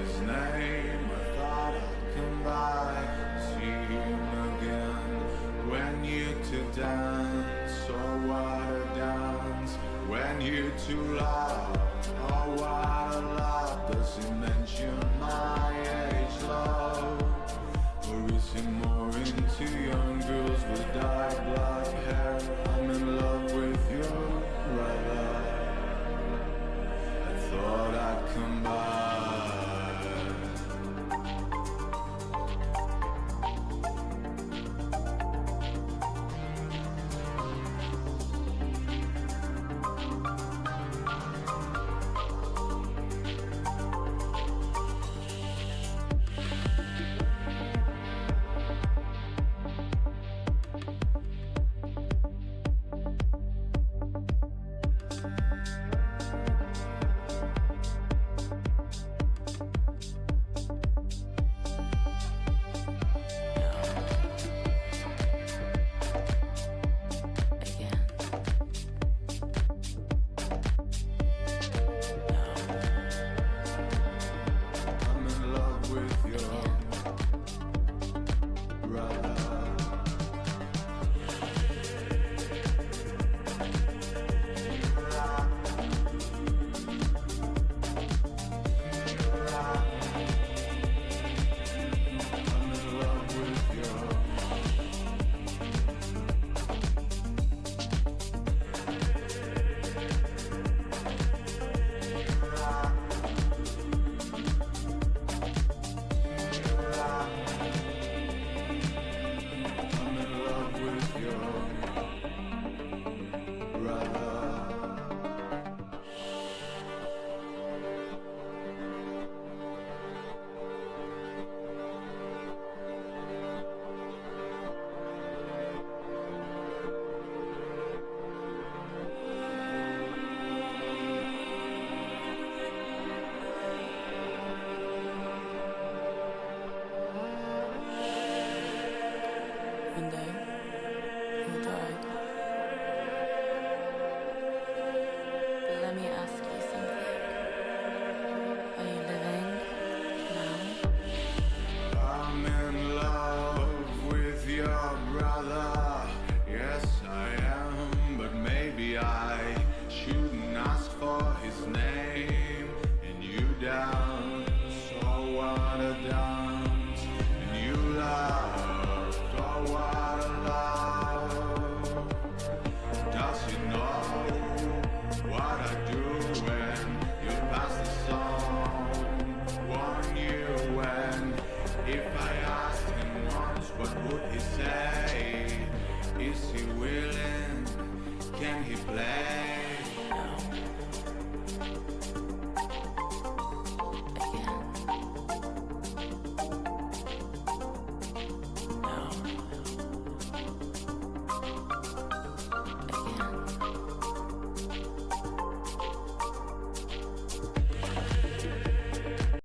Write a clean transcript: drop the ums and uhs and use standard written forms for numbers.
his name. I thought I'd come by, see him again. When you two dance, oh what a dance. When you two laugh, oh what a laugh. Does he mention my age, love? Or is he more into young girls with dyed black hair? I'm in love with you, brother. I thought I'd come by. One day, he'll die. But let me ask you something. Are you living now? I'm in love with your brother. Yes, I am, but maybe I shouldn't ask for his name. And you dance, oh what a dance. And you laughed, oh what a laugh. Does he know what I do when you pass the song? Warn you when, if I asked him once, what would he say? Is he willing? Can he play?